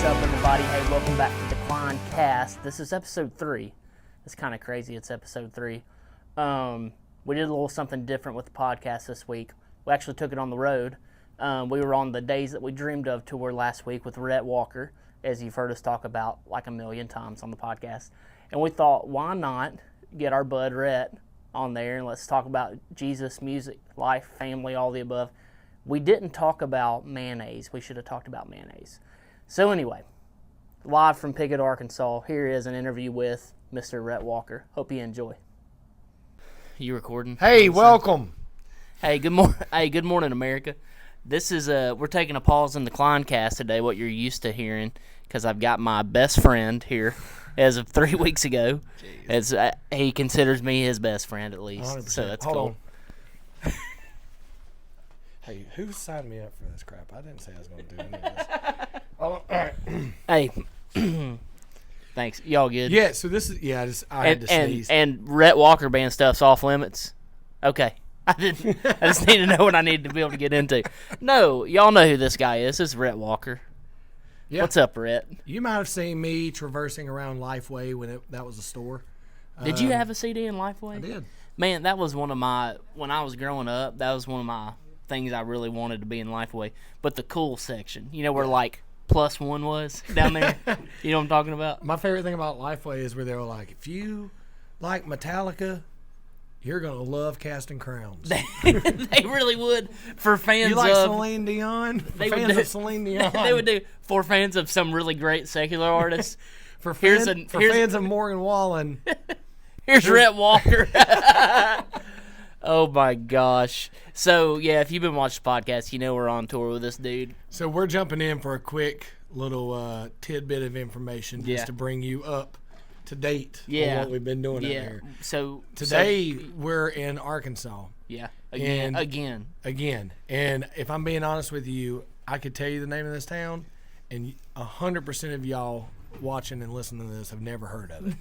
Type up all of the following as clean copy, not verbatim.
What's up, everybody? Hey, welcome back to the CLINEcast. This is episode 3. It's kind of crazy. It's episode 3. We did a little something different with the podcast this week. We actually took it on the road. We were on the Days That We Dreamed Of tour last week with Rhett Walker, as you've heard us talk about like a million times on the podcast. And we thought, why not get our bud Rhett on there and let's talk about Jesus, music, life, family, all the above. We didn't talk about mayonnaise. We should have talked about mayonnaise. So anyway, live from Pickett, Arkansas, here is an interview with Mr. Rhett Walker. Hope you enjoy. You recording? Hey, welcome. Hey, good morning. Hey, good morning, America. This is we're taking a pause in the CLINEcast today, what you're used to hearing, because I've got my best friend here as of 3 weeks ago. As he considers me his best friend at least, 100%. so that's Hold cool. On. Hey, who signed me up for this crap? I didn't say I was going to do any of this. All right. Hey, thanks. Y'all good? Yeah. So this is I had to sneeze. And Rhett Walker band stuff's off limits. Okay. I just need to know what I need to be able to get into. No, y'all know who this guy is. This is Rhett Walker. Yeah. What's up, Rhett? You might have seen me traversing around Lifeway when that was a store. Did you have a CD in Lifeway? I did. Man, that was one of my, when I was growing up, that was one of my things I really wanted to be in Lifeway. But the cool section, you know where like Plus One was down there? You know what I'm talking about? My favorite thing about Lifeway is where they were like, if you like Metallica, you're going to love Casting Crowns. They really would. For fans you like of Celine Dion? For they would fans do- of Celine Dion. they would do for fans of some really great secular artists. For Here's fans of Morgan Wallen. Here's Rhett Walker. Oh my gosh. So yeah, if you've been watching the podcast, you know we're on tour with this dude. So we're jumping in for a quick little tidbit of information just to bring you up to date on what we've been doing out here. So today we're in Arkansas. Yeah. Again. And if I'm being honest with you, I could tell you the name of this town, and 100% of y'all watching and listening to this have never heard of it.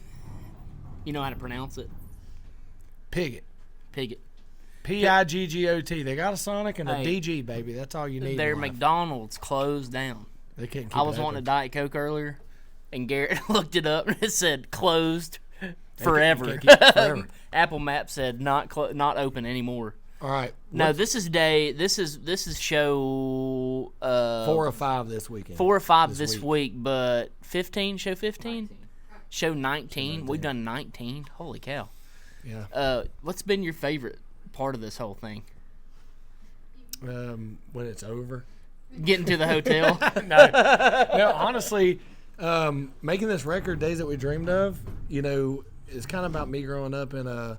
You know how to pronounce it? Piggott. Piggott. P-I-G-G-O-T. They got a Sonic and a Hey, DG, baby. That's all you need. Their in life. McDonald's closed down. They can't keep I was it wanting a open. Diet Coke earlier, and Garrett looked it up and it said closed forever. Can't keep it forever. Apple Maps said not open anymore. All right. No, this is show 4 or 5 this weekend. 4 or 5 this week, but 15, show 15? 19. Show 19. We've done 19. Holy cow. Yeah. What's been your favorite part of this whole thing? When it's over. Getting to the hotel? No, honestly, making this record, Days That We Dreamed Of, you know, is kind of about me growing up in a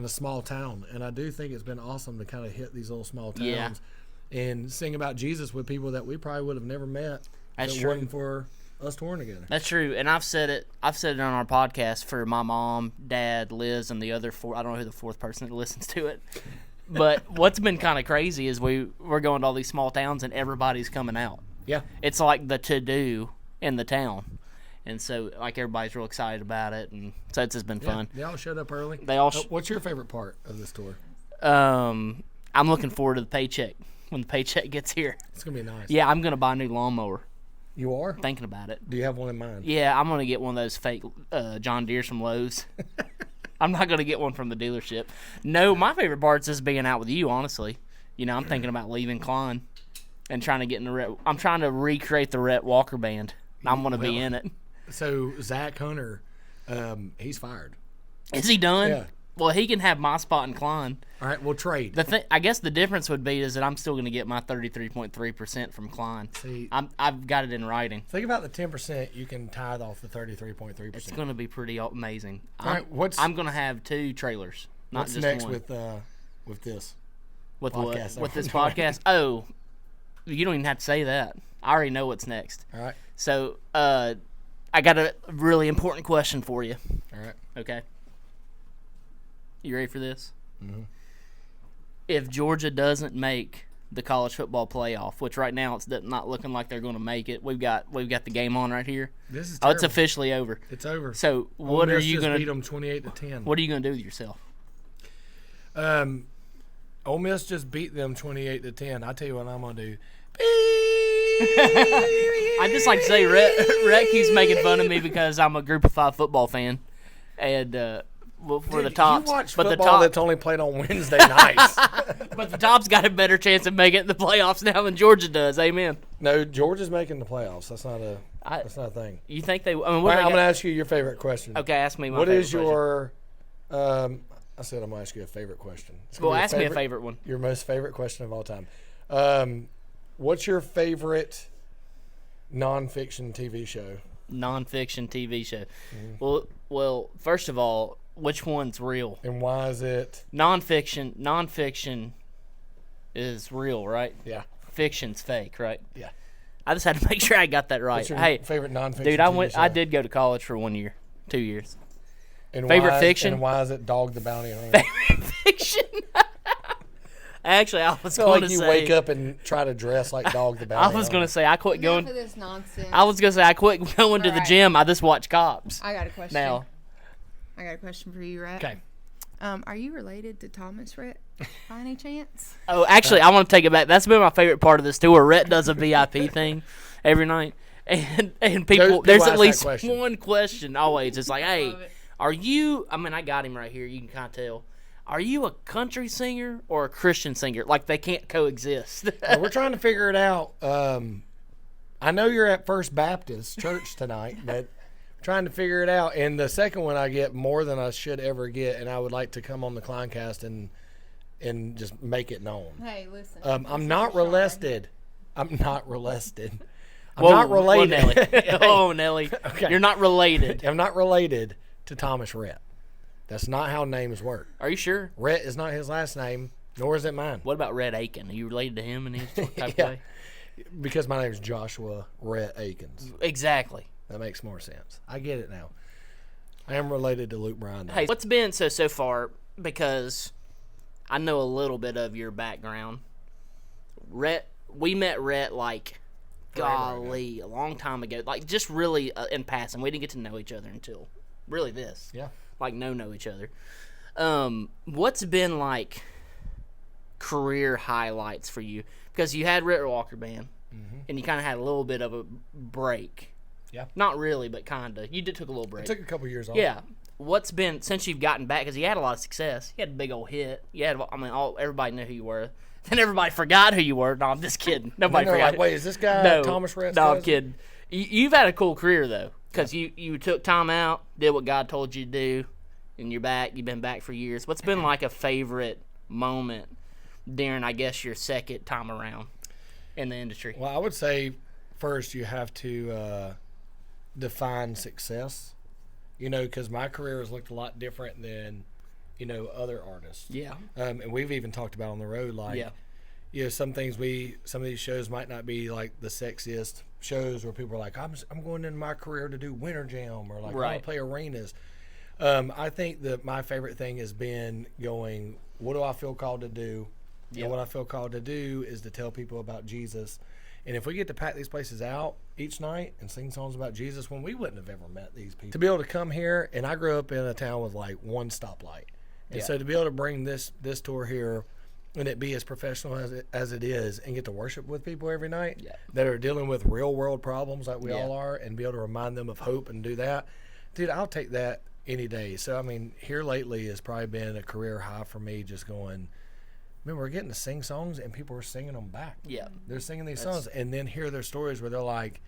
small town, and I do think it's been awesome to kind of hit these little small towns and sing about Jesus with people that we probably would have never met. That's if it true. wasn't for us touring together. That's true, and I've said it on our podcast for my mom, dad, Liz, and the other 4. I don't know who the 4th person that listens to it. But what's been kind of crazy is we're going to all these small towns and everybody's coming out. Yeah. It's like the to-do in the town. And so, like, everybody's real excited about it, and so it's just been fun. They all showed up early. They all What's your favorite part of this tour? I'm looking forward to the paycheck, when the paycheck gets here. It's going to be nice. Yeah, I'm going to buy a new lawnmower. You are? Thinking about it. Do you have one in mind? Yeah, I'm going to get one of those fake John Deere's from Lowe's. I'm not going to get one from the dealership. No, my favorite part's just being out with you, honestly. You know, I'm thinking about leaving Klein and trying to get in the I'm trying to recreate the Rhett Walker band. I'm going to be in it. So, Zach Hunter, he's fired. Is he done? Yeah. Well, he can have my spot in Klein. All right, we'll trade. I guess the difference would be is that I'm still going to get my 33.3% from Klein. See, I've got it in writing. think about the 10% you can tithe off the 33.3%. It's going to be pretty amazing. All right, I'm going to have 2 trailers, not What's just next one. with this? With podcast what? With this that we're doing? podcast? Oh, you don't even have to say that. I already know what's next. All right. So, I got a really important question for you. All right. Okay. You ready for this? Mhm. If Georgia doesn't make the college football playoff, which right now it's not looking like they're going to make it, we've got the game on right here. This is Oh, it's terrible. officially over. It's over. So, Ole what are Miss you just going beat to? them 28-10. What are you going to do with yourself? Ole Miss just beat them 28-10. I tell you what I'm gonna do. Beep. I just like to say Rhett keeps making fun of me because I'm a Group of 5 football fan, and for the Tops. You watch but football the top, that's only played on Wednesday nights. but the Tops got a better chance of making it in the playoffs now than Georgia does. Amen. No, Georgia's making the playoffs. That's not a thing. You think they? I mean, I'm going to ask you your favorite question. Okay, ask me my What favorite is your? I said I'm going to ask you a favorite question. Well, ask me a favorite one. Your most favorite question of all time. What's your favorite nonfiction TV show? Nonfiction TV show. Well, first of all, which one's real? And why is it? Nonfiction is real, right? Yeah. Fiction's fake, right? Yeah. I just had to make sure I got that right. What's your Hey, favorite nonfiction dude, TV show? I did go to college for 1 year, 2 years. And favorite fiction? And why is it Dog the Bounty Hunter? Favorite fiction? Actually, I was I feel going like to you say. wake up and try to dress like Dog the Bounty Hunter. I was going to say I quit going. Enough of this nonsense. I was going to say I quit going to the Alright. gym. I just watch Cops. I got a question. Now, I got a question for you, Rhett. Okay. Are you related to Thomas Rhett by any chance? oh, actually, I want to take it back. That's been my favorite part of this tour. Rhett does a VIP thing every night, and people. There's ask at that least question. one question always. It's like, hey, Love it. are you? I mean, I got him right here. You can kind of tell. Are you a country singer or a Christian singer? Like they can't coexist. We're trying to figure it out. I know you're at First Baptist Church tonight, but trying to figure it out. And the second one I get more than I should ever get, and I would like to come on the CLINEcast and just make it known. Hey, listen. I'm not relested. I'm not relested. I'm Whoa, not related. Whoa, Nelly. Oh, Nelly. Okay. You're not related. I'm not related to Thomas Rhett. That's not how names work. Are you sure? Rhett is not his last name, nor is it mine. What about Rhett Aiken? Are you related to him in any type of Yeah. way? Because my name is Joshua Rhett Akins. Exactly. That makes more sense. I get it now. I am related to Luke Bryan. Hey, what's been so far? Because I know a little bit of your background. Rhett, we met Rhett like, golly, a long time ago. Like just really in passing. We didn't get to know each other until really this. Yeah. Like know each other. What's been like career highlights for you? Because you had Rhett Walker band, and you kind of had a little bit of a break. Yeah. Not really, but kind of. You took a little break. It took a couple years off. Yeah. What's been since you've gotten back? Because you had a lot of success. You had a big old hit. You had, I mean, everybody knew who you were. Then everybody forgot who you were. No, I'm just kidding. Nobody They're forgot. like, wait, is this guy no, Thomas Rhett? No, I'm kidding. You've had a cool career though, because you took time out, did what God told you to do, and you're back. You've been back for years. What's been like a favorite moment during, I guess, your second time around in the industry? Well, I would say first you have to define success. You know, because my career has looked a lot different than, you know, other artists. Yeah. And we've even talked about on the road, like, you know, some of these shows might not be like the sexiest shows where people are like, I'm going in my career to do Winter Jam or like I want to play arenas. I think that my favorite thing has been going, what do I feel called to do? Yep. And what I feel called to do is to tell people about Jesus. And if we get to pack these places out each night and sing songs about Jesus, when we wouldn't have ever met these people. To be able to come here, and I grew up in a town with like one stoplight. And so to be able to bring this tour here and it be as professional as it is and get to worship with people every night that are dealing with real world problems like we all are, and be able to remind them of hope and do that, dude, I'll take that any day. So, I mean, here lately has probably been a career high for me, just going, man, we're getting to sing songs and people are singing them back. Yeah. They're singing these songs and then hear their stories where they're like,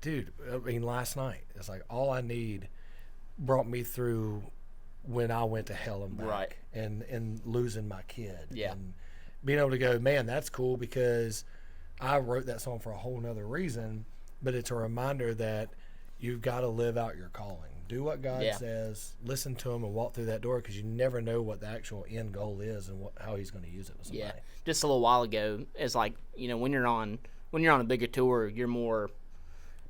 dude, I mean, last night, it's like All I Need brought me through when I went to hell and back and losing my kid. Yeah. And being able to go, man, that's cool because I wrote that song for a whole nother reason, but it's a reminder that you've got to live out your calling. Do what God says, listen to him, and walk through that door, because you never know what the actual end goal is and how he's going to use it with somebody. Yeah. Just a little while ago, it's like, you know, when you're on a bigger tour, you're more,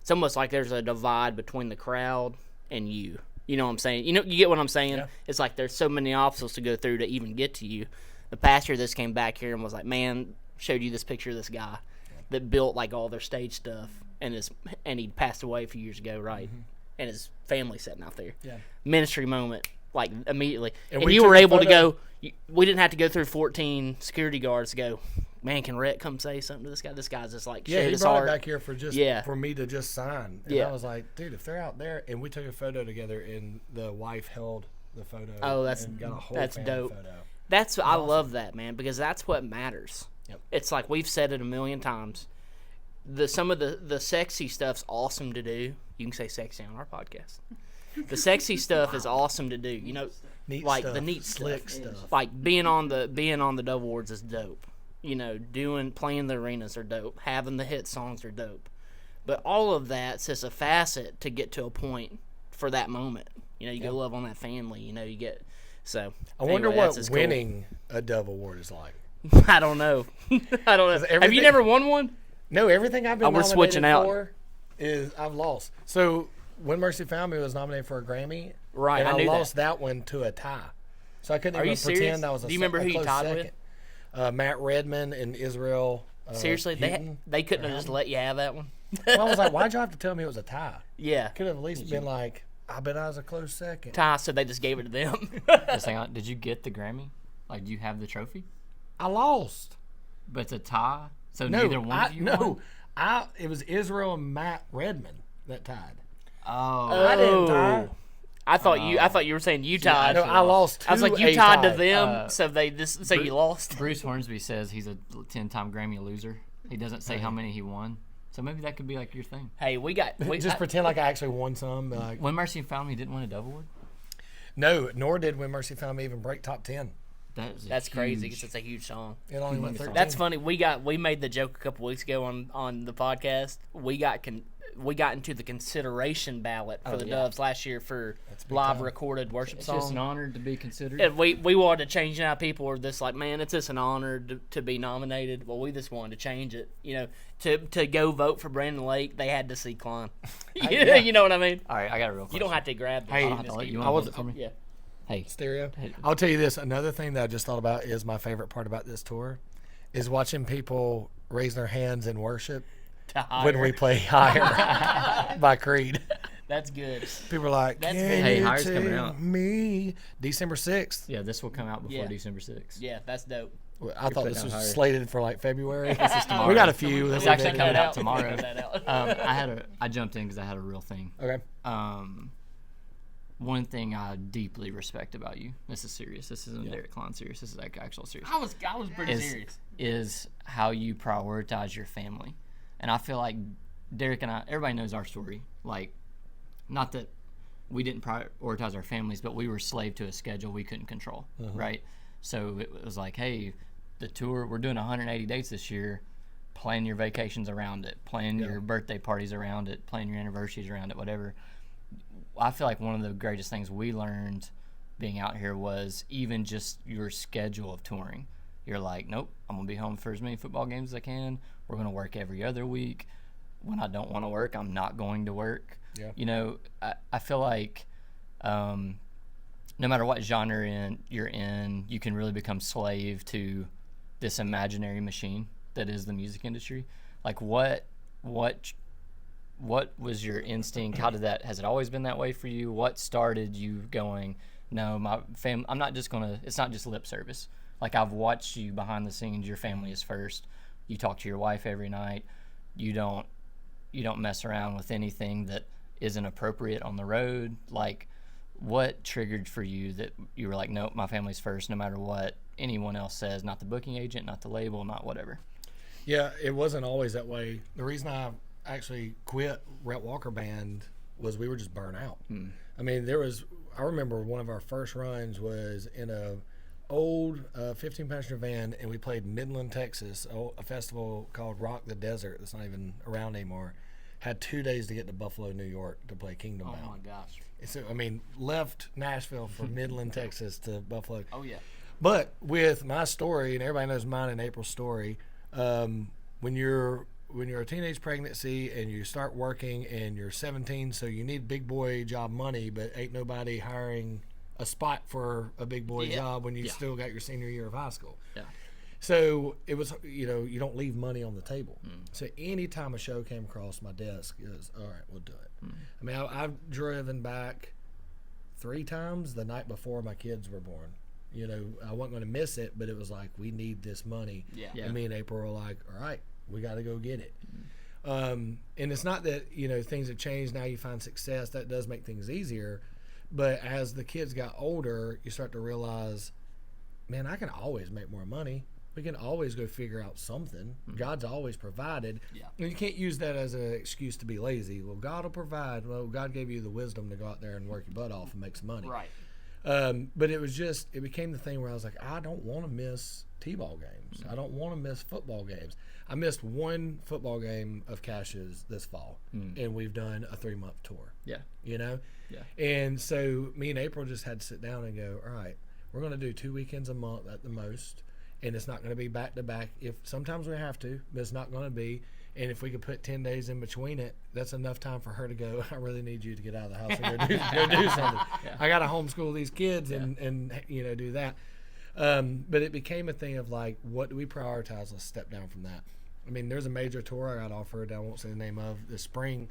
it's almost like there's a divide between the crowd and you. You know what I'm saying? You get what I'm saying? Yeah. It's like there's so many obstacles to go through to even get to you. The pastor just came back here and was like, man, showed you this picture of this guy that built like all their stage stuff, and he passed away a few years ago, right? And his family sitting out there. Yeah. Ministry moment. like immediately. And And we you took were a able to photo. go. We didn't have to go through 14 security guards to go. Man, can Rhett come say something to this guy? This guy's just like Yeah, shit he his brought heart. it back here for just Yeah. for me to just sign. And Yeah. I was like, dude, if they're out there, and we took a photo together, and the wife held the photo. Oh, that's- and got a whole that's family dope. Photo. That's I love that, man, because that's what matters. Yep. It's like we've said it a million times. Some of the sexy stuff's awesome to do. You can say sexy on our podcast. The sexy stuff is awesome to do. You know, Neat like stuff, the neat slick stuff. Like being on the Dove Awards is dope. You know, playing the arenas are dope. Having the hit songs are dope. But all of that's just a facet to get to a point for that moment. You know, you go love on that family. You know, you get so. I wonder anyway, what that's just winning a Dove Award is like. Cool. I don't know. I don't know. Have you everything- never won one? No, everything I've been we're nominated switching out. for is I've lost. So When Mercy Found Me was nominated for a Grammy. Right, and I I knew lost that one to a tie. So I couldn't Are even you serious? pretend I was a Do you remember a who you close tied with? second. Matt Redman and Israel. Seriously, Houghton. they couldn't have just let you have that one. Well, I was like, why'd you have to tell me it was a tie? Yeah, Could have at least been like, I bet I was a close second. tie. So they just gave it to them. Just hang on. Did you get the Grammy? Like, do you have the trophy? I lost. But it's a tie, so No, neither one of you won? It was Israel and Matt Redman that tied. Oh, I didn't tie. I thought you were saying you tied. No, I lost two. I was like, you a tied to tie. them, so they just say you lost. Bruce Hornsby says he's a 10-time Grammy loser. He doesn't say how many he won. So maybe that could be like your thing. Hey, Just pretend like I actually won some. Like, When Mercy Found Me didn't win a Dove Award? no, nor did When Mercy Found Me even break top 10. That's crazy because it's a huge song. It only went 13. That's funny. We made the joke a couple weeks ago on the podcast. We got into the consideration ballot for the Doves last year for live recorded worship It's songs. just an honor to be considered. And we wanted to change it out. People were just like, man, it's just an honor to be nominated. Well, we just wanted to change it. You know, to go vote for Brandon Lake, they had to see Klein. You know what I mean? All right, I got a real question. You don't have to grab the Hey, I don't have to let you I want was- to for me? Yeah. Hey, Stereo. I'll tell you this. Another thing that I just thought about is my favorite part about this tour is watching people raise their hands in worship when we play Higher by Creed. That's good. People are like, That's can good. Hey, you Higher's coming take out. me? December 6th. yeah, this will come out before Yeah. December 6th. Yeah, that's dope. I thought this putting was out Higher. slated for like February. tomorrow. We got a few. It's that actually we coming did. out tomorrow. Cut that out. I jumped in because I had a real thing. Okay. One thing I deeply respect about you. This is serious. This isn't Derek Klein serious. This is like actual serious. I was pretty is, serious. is how you prioritize your family. And I feel like Derek and I, everybody knows our story. Like, not that we didn't prioritize our families, but we were slave to a schedule we couldn't control, right? So it was like, hey, the tour, we're doing 180 dates this year. Plan your vacations around it. Plan your birthday parties around it. Plan your anniversaries around it, whatever. I feel like one of the greatest things we learned being out here was even just your schedule of touring. You're like, nope, I'm going to be home for as many football games as I can. We're going to work every other week. When I don't want to work, I'm not going to work. Yeah. You know, I feel like no matter what genre you're in, you can really become slave to this imaginary machine that is the music industry. Like, what was your instinct? How did that? Has it always been that way for you? What started you going, no, my family? I'm not just gonna. It's not just lip service. Like, I've watched you behind the scenes. Your family is first. You talk to your wife every night. You don't mess around with anything that isn't appropriate on the road. Like, what triggered for you that you were like, nope, my family's first, no matter what anyone else says, not the booking agent, not the label, not whatever. Yeah, it wasn't always that way. The reason I actually quit Rhett Walker Band was we were just burnt out. I mean, I remember one of our first runs was in a old 15-passenger van, and we played Midland, Texas, a festival called Rock the Desert that's not even around anymore. Had 2 days to get to Buffalo, New York to play Kingdom Bound. Oh my gosh. So, I mean, left Nashville for Midland, Texas to Buffalo. Oh yeah. But with my story, and everybody knows mine and April's story, when you're a teenage pregnancy and you start working and you're 17, so you need big boy job money, but ain't nobody hiring a spot for a big boy job when you still got your senior year of high school. Yeah. So it was, you don't leave money on the table. So anytime a show came across my desk, it was, all right, we'll do it. I mean, I've driven back 3 times the night before my kids were born. You know, I wasn't going to miss it, but it was like, we need this money. Yeah. Yeah. And me and April were like, all right, we got to go get it. And it's not that, you know, things have changed. Now you find success. That does make things easier. But as the kids got older, you start to realize, man, I can always make more money. We can always go figure out something. God's always provided. Yeah. And you can't use that as an excuse to be lazy. Well, God will provide. Well, God gave you the wisdom to go out there and work your butt off and make some money. Right. But it became the thing where I was like, I don't want to miss T-ball games. I don't want to miss football games. I missed 1 football game of Cash's this fall, and we've done a 3-month tour. Yeah. You know? Yeah. And so me and April just had to sit down and go, all right, we're going to do 2 weekends a month at the most, and it's not going to be back to back. If sometimes we have to, but it's not going to be. And if we could put 10 days in between it, that's enough time for her to go, I really need you to get out of the house and go do something. Yeah. I got to homeschool these kids and you know, do that. But it became a thing of like, what do we prioritize? Let's step down from that. I mean, there's a major tour I got offered, I won't say the name of, this spring,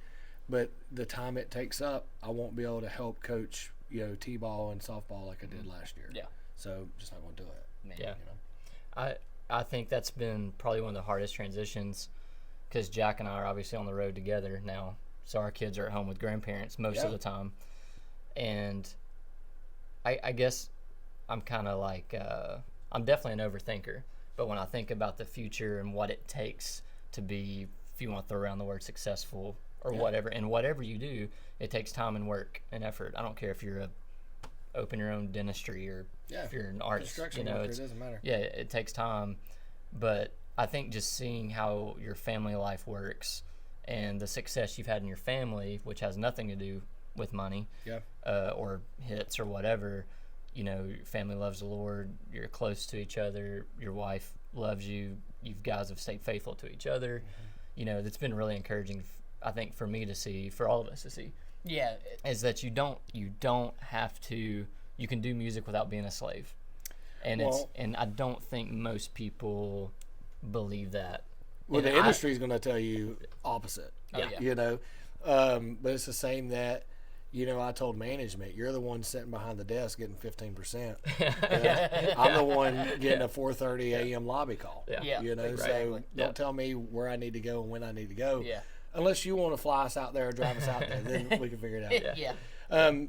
but the time it takes up, I won't be able to help coach, you know, T-ball and softball like I did last year. Yeah. So just not going to do it. Man. Yeah. You know? I think that's been probably one of the hardest transitions because Jack and I are obviously on the road together now. So our kids are at home with grandparents most of the time. And I guess I'm kind of like, I'm definitely an overthinker. But when I think about the future and what it takes to be, if you want to throw around the word successful or whatever, and whatever you do, it takes time and work and effort. I don't care if you're open your own dentistry or if you're an artist. Construction You know, worker, it's, it doesn't matter. yeah, it takes time. But I think just seeing how your family life works and the success you've had in your family, which has nothing to do with money or hits or whatever, you know, your family loves the Lord, you're close to each other, your wife loves you, you guys have stayed faithful to each other. You know, that's been really encouraging, I think, for me to see, for all of us to see. Yeah. Is that you don't have to, you can do music without being a slave. And and I don't think most people believe that. Well, And the industry is going to tell you opposite. Yeah. You know, but it's the same that, you know, I told management, you're the one sitting behind the desk getting 15%. I'm the one getting a 4:30 a.m. lobby call. Yeah. You know, Exactly. so don't tell me where I need to go and when I need to go. Yeah. Unless you want to fly us out there or drive us out there, then we can figure it out. Yeah.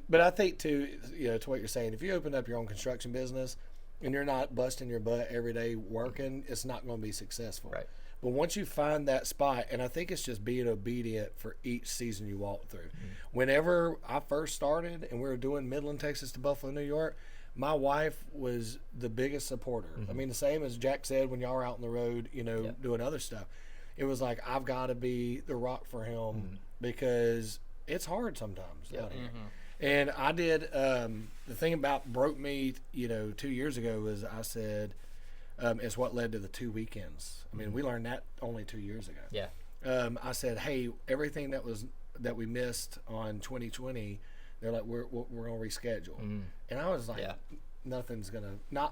But I think too, you know, to what you're saying, if you open up your own construction business and you're not busting your butt every day working, it's not going to be successful. Right. But once you find that spot, and I think it's just being obedient for each season you walk through. Whenever I first started and we were doing Midland, Texas to Buffalo, New York, my wife was the biggest supporter. I mean, the same as Jack said when y'all were out on the road, you know, doing other stuff. It was like, I've got to be the rock for him because it's hard sometimes out here. And I did, the thing about broke me, you know, 2 years ago was I said, it's what led to the 2 weekends. I mean, we learned that only 2 years ago. Yeah. I said, hey, everything that we missed on 2020, they're like, we're going to reschedule. And I was like, not everything's going to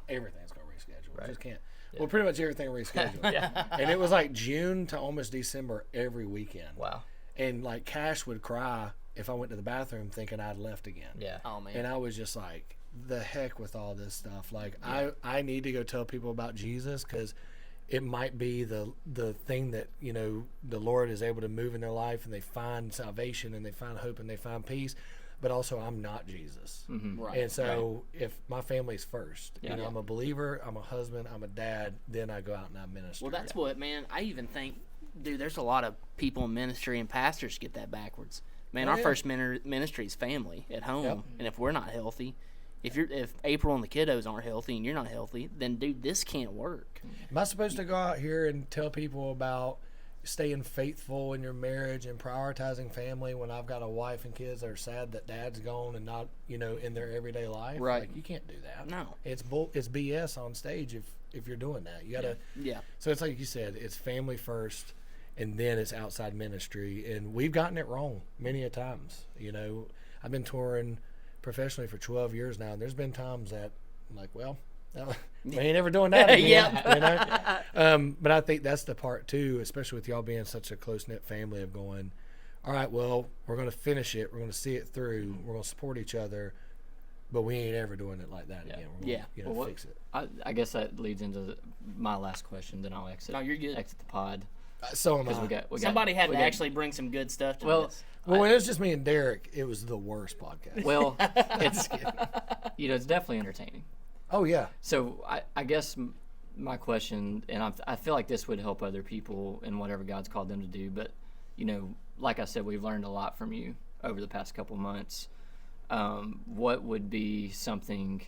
reschedule. Right. We just can't. Well, pretty much everything rescheduled. And it was like June to almost December every weekend. Wow. And like Cash would cry if I went to the bathroom thinking I'd left again. Yeah. Oh man. And I was just like, the heck with all this stuff. Like, I need to go tell people about Jesus because it might be the thing that, you know, the Lord is able to move in their life and they find salvation and they find hope and they find peace. But also, I'm not Jesus. Right. And so if my family's first, you know, Yeah. I'm a believer, I'm a husband, I'm a dad, then I go out and I minister. Well, that's what, man. I even think, dude, there's a lot of people in ministry and pastors get that backwards. Man, our first ministry is family at home, and if we're not healthy, if April and the kiddos aren't healthy and you're not healthy, then dude, this can't work. Am I supposed to go out here and tell people about staying faithful in your marriage and prioritizing family when I've got a wife and kids that are sad that dad's gone and not, you know, in their everyday life? Right. Like, you can't do that. No. It's BS on stage if you're doing that. You gotta. Yeah. So it's like you said, it's family first, and then it's outside ministry, and we've gotten it wrong many a times. You know, I've been touring professionally for 12 years now, and there's been times that I'm like, well, we ain't ever doing that again. You know? But I think that's the part too, especially with y'all being such a close-knit family, of going, all right, well, we're going to finish it, we're going to see it through, we're going to support each other, But we ain't ever doing it like that again. We're Yeah. gonna Well, fix it. I guess that leads into my last question. Then I'll exit. No, you're good. Exit the pod So am I. because we got Somebody had we to got- actually bring some good stuff to Well, this. Well, when it was just me and Derek, it was the worst podcast. well, it's it's definitely entertaining. Oh yeah. So I guess my question, and I feel like this would help other people in whatever God's called them to do. But like I said, we've learned a lot from you over the past couple months. What would be something,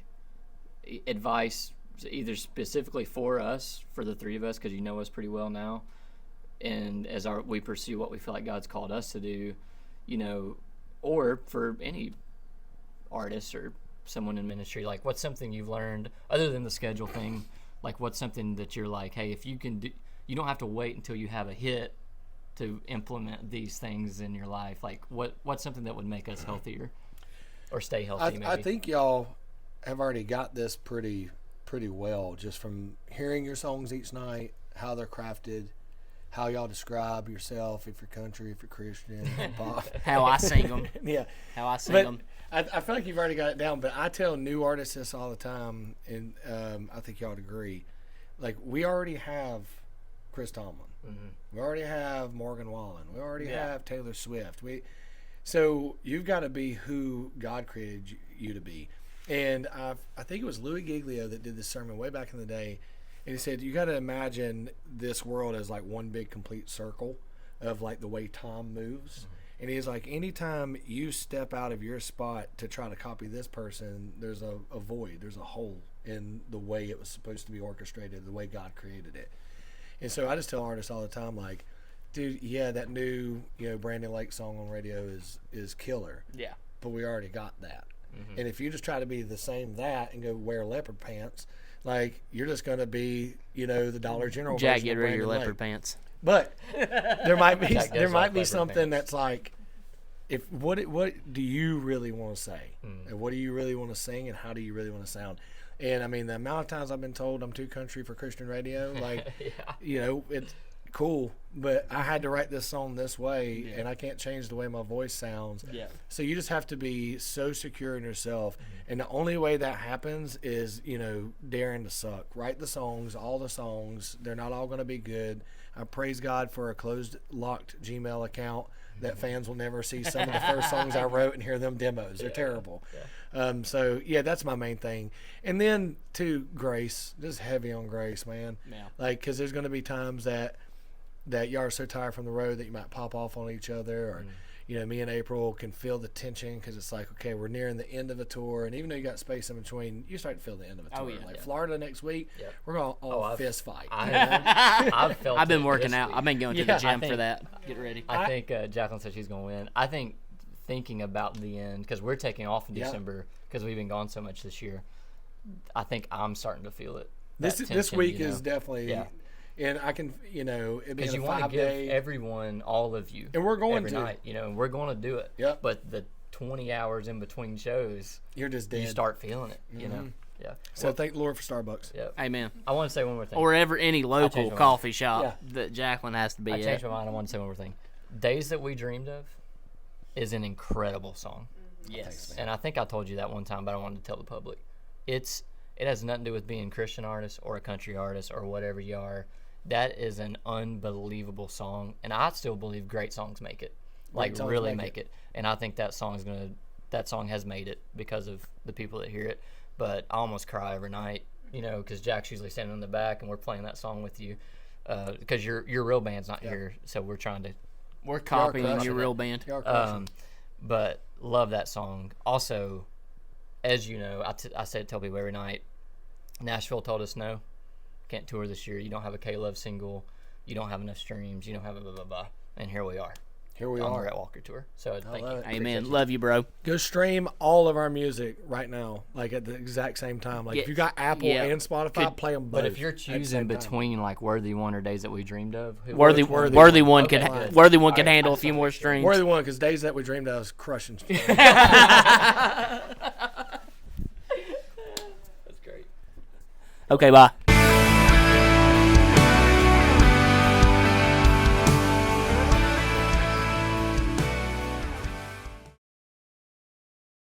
advice, either specifically for us, for the three of us, because you know us pretty well now, and as we pursue what we feel like God's called us to do, or for any artist or someone in ministry, like what's something you've learned other than the schedule thing? Like what's something that you're like, hey, if you can do, you don't have to wait until you have a hit to implement these things in your life. Like what's something that would make us healthier or stay healthy? I think y'all have already got this pretty well just from hearing your songs each night, how they're crafted, how y'all describe yourself, if you're country, if you're Christian, pop. How I sing them. Yeah. How I sing But them. I feel like you've already got it down, but I tell new artists this all the time, and I think y'all would agree. Like, we already have Chris Tomlin. Mm-hmm. We already have Morgan Wallen. We already Yeah. have Taylor Swift. So you've got to be who God created you to be. And I think it was Louis Giglio that did this sermon way back in the day, and he said, you got to imagine this world as like one big complete circle of like the way time moves. Mm-hmm. And he's like, anytime you step out of your spot to try to copy this person, there's a void, there's a hole in the way it was supposed to be orchestrated, the way God created it. And so I just tell artists all the time, like, dude, yeah, that new Brandon Lake song on radio is killer. Yeah. But we already got that. Mm-hmm. And if you just try to be the same that and go wear leopard pants, like, you're just going to be, the Dollar General Jack, version get of rid of your Brandon leopard Lake. pants. But there might be Jack does like leopard something pants. that's like, if what do you really want to say, and what do you really want to sing, and how do you really want to sound? And I mean, the amount of times I've been told I'm too country for Christian radio, like, it's cool, but I had to write this song this way, and I can't change the way my voice sounds. Yeah. So you just have to be so secure in yourself, and the only way that happens is daring to suck. Write the songs, all the songs. They're not all going to be good. I praise God for a closed, locked Gmail account that fans will never see some of the first songs I wrote and hear them demos. They're terrible. Yeah. So yeah, that's my main thing. And then to grace, just heavy on grace, man. Yeah. Like, because there's going to be times that y'all are so tired from the road that you might pop off on each other, or me and April can feel the tension because it's like, okay, we're nearing the end of a tour, and even though you got space in between, you start to feel the end of a tour. Oh, yeah. Like Florida next week, we're going to all fist fight. I've felt. I've been it working this out. week. I've been going to the gym for that. Get ready. I think Jacqueline said she's going to win. I think thinking about the end, because we're taking off in December because we've been gone so much this year, I think I'm starting to feel it. This tension, week is definitely, Yeah. and I can, it because being you a want to 5 give day, everyone, all of you, and we're going every to. night, and we're going to do it. Yep. But the 20 hours in between shows, You're just dead. you start feeling it. Yeah. So thank the Lord for Starbucks. Yeah. Amen. I want to say one more thing. Or any local changed my coffee shop Yeah. that Jacqueline has to be I at. changed my mind. I want to say one more thing. Days That We Dreamed Of is an incredible song. Yes. Thanks, man. And I think I told you that one time, but I wanted to tell the public. It has nothing to do with being a Christian artist or a country artist or whatever you are. That is an unbelievable song, and I still believe great songs make it. Like, songs really make make it. And I think that song has made it because of the people that hear it. But I almost cry every night, because Jack's usually standing in the back and we're playing that song with you. Because your real band's not here, so we're trying to. We're copying crushing your it. real band. Y'all crushing. But love that song. Also, as you know, I tell people every night, Nashville told us no, can't tour this year. You don't have a K-Love single. You don't have enough streams. You don't have a blah, blah, blah. And here we are. Here we on the are. Rhett Walker tour. So thank you. love it. Amen. Love you, bro. Go stream all of our music right now, like at the exact same time. Like, if you got Apple Yeah. and Spotify, play them both. But if you're at the choosing same time. between like Worthy One or Days That We Dreamed Of, Worthy Worthy one Okay, could good. Worthy one could All right, handle I a few just more wanted streams. Worthy One, because Days That We Dreamed Of is crushing. That's great. Okay, bye.